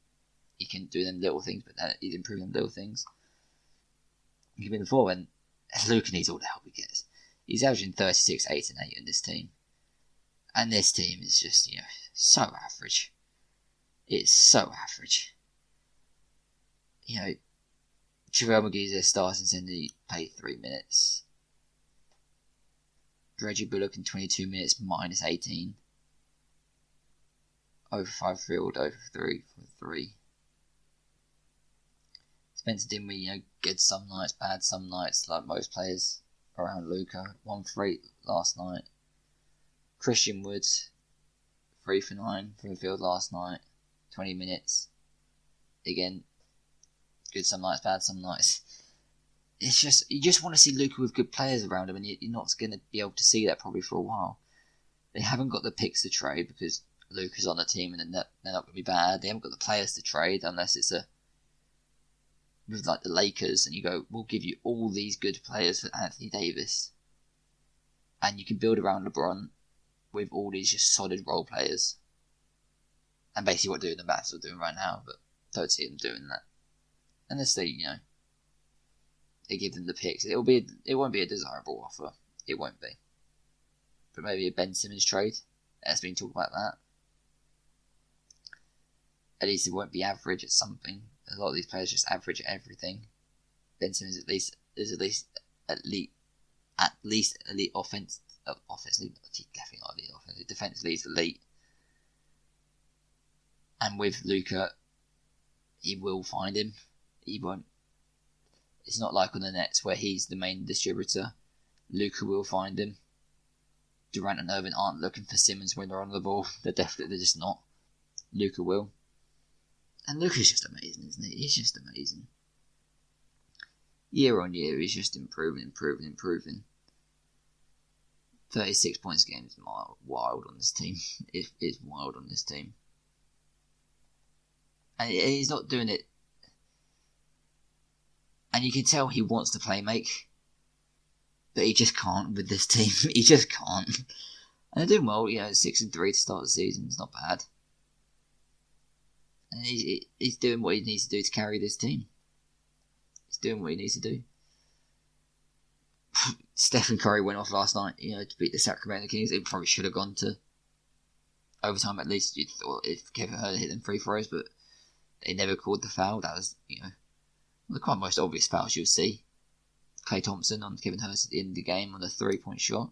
He couldn't do them little things, but he's improved them little things. He can be the forward, and Luka needs all the help he gets. He's averaging 36, 8 and 8 in this team. And this team is just, so average. It's so average. JaVale McGee's their starting centre, he played 3 minutes. Reggie Bullock in 22 minutes, minus 18. Over 5 field, over 3 for 3. Spencer Dinwiddie, good some nights, bad some nights, like most players around Luka. 1 for 8 last night. Christian Wood, 3 for 9 from the field last night. 20 minutes. Again, good some nights, bad some nights. It's just, you just want to see Luka with good players around him, and you're not going to be able to see that probably for a while. They haven't got the picks to trade because Luka's on the team and they're not going to be bad. They haven't got the players to trade unless it's with like the Lakers, and you go, we'll give you all these good players for Anthony Davis, and you can build around LeBron with all these just solid role players. And basically what the Mavs are doing right now, but don't see them doing that unless they give them the picks. It won't be a desirable offer. It won't be. But maybe a Ben Simmons trade. There's been talk about that. At least it won't be average at something. A lot of these players just average at everything. Ben Simmons is at least elite offense. Offensively, definitely not elite offense. Defensively, he's elite. And with Luka, he will find him. He won't. It's not like on the Nets where he's the main distributor. Luka will find him. Durant and Irvin aren't looking for Simmons when they're on the ball. They're just not. Luka will. And Luka's just amazing, isn't he? He's just amazing. Year on year, he's just improving. 36 points a game is wild on this team. It's wild on this team. And he's not doing it. And you can tell he wants to play make. But he just can't with this team. He just can't. And they're doing well, 6-3 to start the season. It's not bad. And he's doing what he needs to do to carry this team. He's doing what he needs to do. Stephen Curry went off last night, to beat the Sacramento Kings. They probably should have gone to overtime at least. You thought if Kevin Herter hit them free throws, but they never called the foul. That was, the quite most obvious fouls you'll see. Klay Thompson on Kevin Herter at the end of the game on the 3-point shot.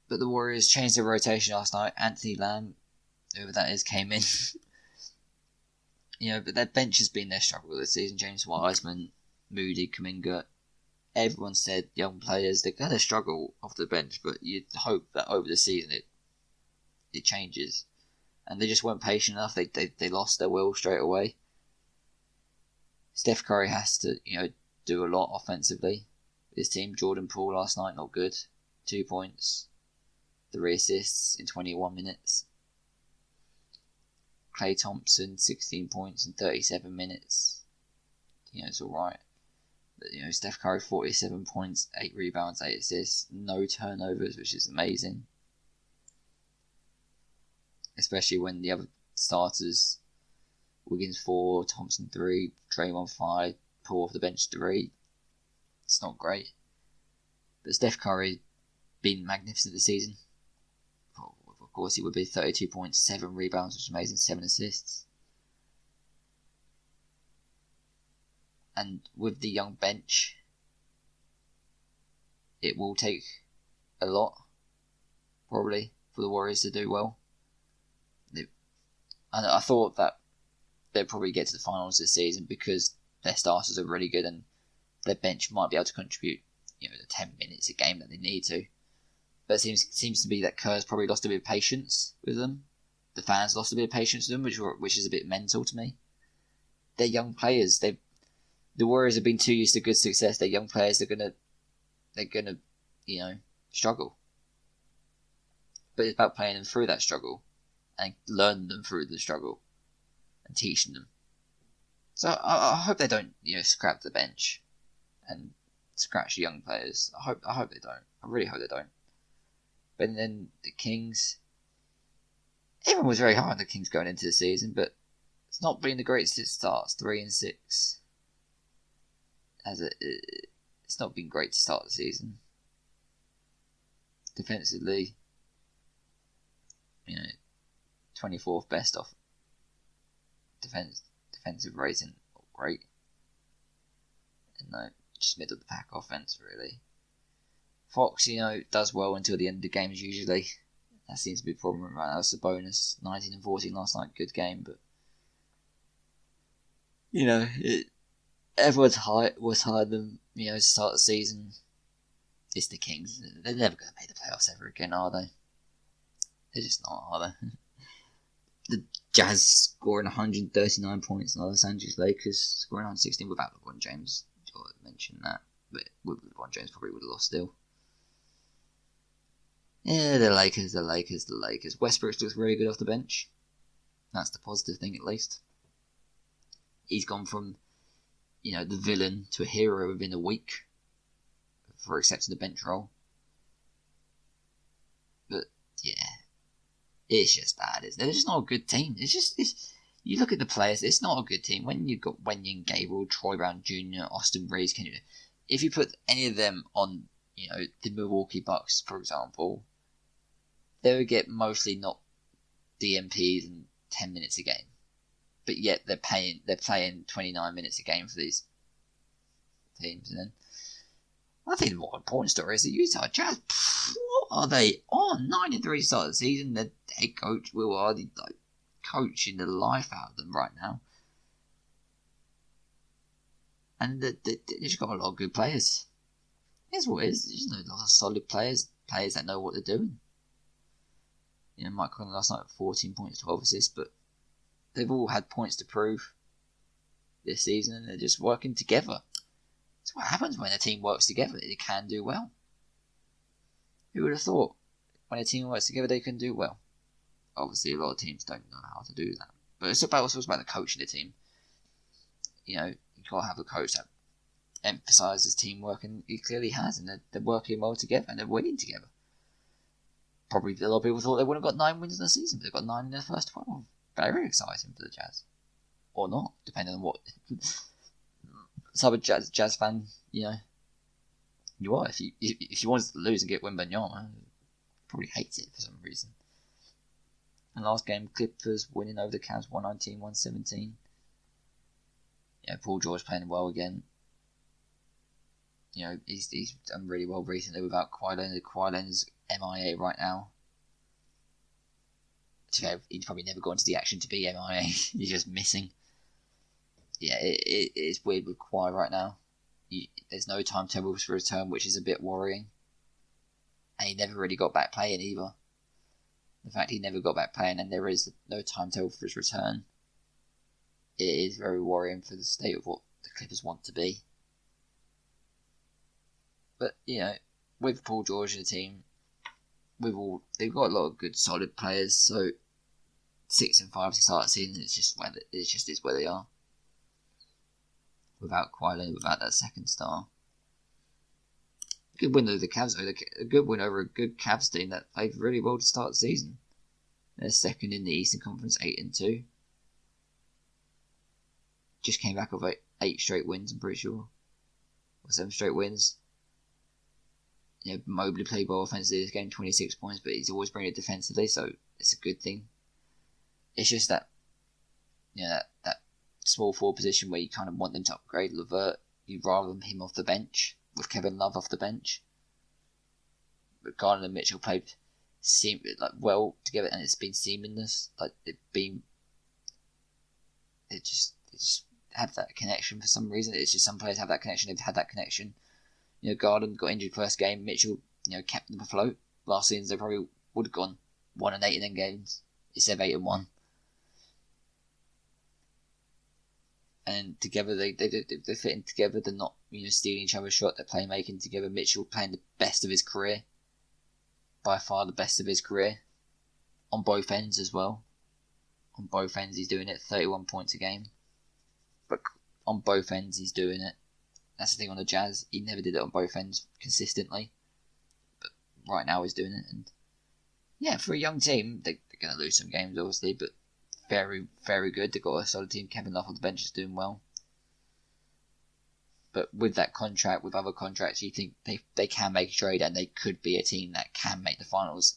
But the Warriors changed their rotation last night. Anthony Lamb, whoever that is, came in. But their bench has been their struggle this season. James Wiseman, Moody, Kuminga. Everyone said young players, they're going to struggle off the bench, but you'd hope that over the season it changes. And they just weren't patient enough. They lost their will straight away. Steph Curry has to, do a lot offensively. His team, Jordan Poole last night, not good. 2 points, 3 assists in 21 minutes. Klay Thompson, 16 points in 37 minutes. It's alright. But, Steph Curry, 47 points, 8 rebounds, 8 assists. No turnovers, which is amazing. Especially when the other starters, Wiggins 4, Thompson 3, Draymond 5, Poole off the bench 3. It's not great. But Steph Curry been magnificent this season. Of course, he would be 32 points, 7 rebounds, which is amazing, 7 assists. And with the young bench, it will take a lot, probably, for the Warriors to do well. And I thought that they'd probably get to the finals this season because their starters are really good and their bench might be able to contribute, the 10 minutes a game that they need to. But it seems to be that Kerr's probably lost a bit of patience with them. The fans lost a bit of patience with them, which is a bit mental to me. They're young players. The Warriors have been too used to good success. They're young players. They're gonna, struggle. But it's about playing them through that struggle and learning them through the struggle and teaching them. So I hope they don't, scrap the bench and scratch the young players. I hope they don't. I really hope they don't. But then the Kings, everyone was very high on the Kings going into the season, but it's not been the greatest it starts. 3-6. It's not been great to start the season. Defensively, 24th best off defensive rating, not great. And just middle of the pack offense, really. Fox, does well until the end of the games usually. That seems to be a problem right now. That's a bonus. 19 and 14 last night, good game, but everyone's was higher than to start the season. It's the Kings. They're never going to make the playoffs ever again, are they? They're just not, are they? The Jazz scoring 139 points, and the Los Angeles Lakers scoring 116 without LeBron James. I mentioned that, but with LeBron James probably would have lost still. Yeah, the Lakers. Westbrook looks very good off the bench. That's the positive thing, at least. He's gone from, the villain to a hero within a week for accepting the bench role. But, yeah, it's just bad, isn't it? It's just not a good team. You look at the players, it's not a good team. When you've got Wenyen Gabriel, Troy Brown Jr., Austin Reeves, if you put any of them on, the Milwaukee Bucks, for example, they would get mostly not DMPs and 10 minutes a game. But yet they're playing 29 minutes a game for these teams. And then I think the more important story is the Utah Jazz. What are they on? 9-3 start of the season. The head coach Will Hardy coaching the life out of them right now. And they've just got a lot of good players. Here's what it is. There's a lot of solid players that know what they're doing. Mike Conley last night 14 points, 12 assists, but they've all had points to prove this season, and they're just working together. That's what happens when a team works together. They can do well. Who would have thought when a team works together they can do well? Obviously, a lot of teams don't know how to do that. But it's about the coach of the team. You know, you got to have a coach that emphasises teamwork, and he clearly has, and they're working well together, and they're winning together. Probably a lot of people thought they would have got 9 wins in the season, but they've got 9 in their first 12. Very exciting for the Jazz. Or not, depending on what type of Jazz fan, you know, you are. If you wanted to lose and get Wembanyama, you'd probably hate it for some reason. And last game, Clippers winning over the Cavs 119-117. Yeah, Paul George playing well again. You know, he's done really well recently without Kawhi Leonard. Kawhi Leonard's MIA right now. He's probably never got into the action to be MIA. He's just missing. Yeah, it's weird with Kawhi right now. There's no timetable for return, which is a bit worrying. And he never really got back playing either. The fact he never got back playing and there is no timetable for his return, it is very worrying for the state of what the Clippers want to be. But, you know, with Paul George in the team, they've got a lot of good, solid players. So 6-5 to start the season, it's just where they are. Without Kawhi Leonard, without that second star. Good win over the Cavs, though. A good win over a good Cavs team that played really well to start the season. They're second in the Eastern Conference, 8-2. Just came back of 8 straight wins, I'm pretty sure. Or 7 straight wins. You know, Mobley played well offensively this game, 26 points, but he's always bringing it defensively, so it's a good thing. It's just that, you know, that small forward position where you kind of want them to upgrade LeVert. You'd rather him off the bench, with Kevin Love off the bench. But Garland and Mitchell played well together, and it's been seamless. Like they just have that connection for some reason. It's just some players have that connection. They've had that connection. You know, Garland got injured first game. Mitchell, you know, kept them afloat. Last season they probably would have gone 1-8 in them games instead of 8-1. And together they're fitting together. They're not, you know, stealing each other's shot. They're playmaking together. Mitchell playing the best of his career, by far the best of his career, on both ends as well. On both ends he's doing it. 31 points a game, but on both ends he's doing it. That's the thing on the Jazz. He never did it on both ends consistently, but right now he's doing it. And yeah, for a young team, they're going to lose some games obviously, but very, very good. They've got a solid team. Kevin Love on the bench is doing well. But with that contract, with other contracts, you think they can make a trade, and they could be a team that can make the finals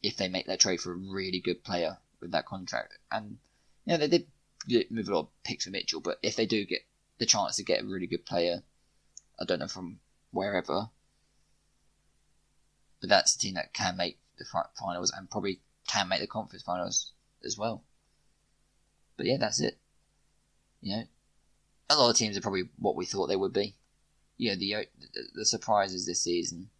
if they make that trade for a really good player with that contract. And, you know, they did move a lot of picks for Mitchell, but if they do get the chance to get a really good player, I don't know from wherever, but that's a team that can make the finals and probably can make the conference finals as well. But yeah, that's it. You know, a lot of teams are probably what we thought they would be. You know, the surprises this season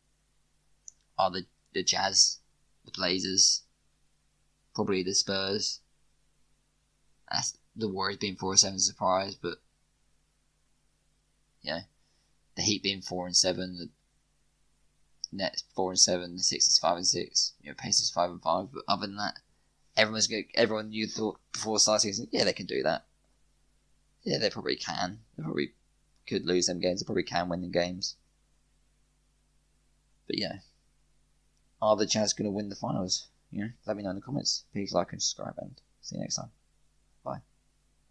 are the Jazz, the Blazers, probably the Spurs. The Warriors being 4-7 is a surprise, but you know, the Heat being 4-7, the Nets 4-7, the Sixers 5-6, you know, Pacers 5-5. But other than that, everyone you thought before the start of the season, yeah, they can do that. Yeah, they probably can. They probably could lose them games. They probably can win the games. But yeah, are the Jazz going to win the finals? You know, let me know in the comments. Please like and subscribe, and see you next time.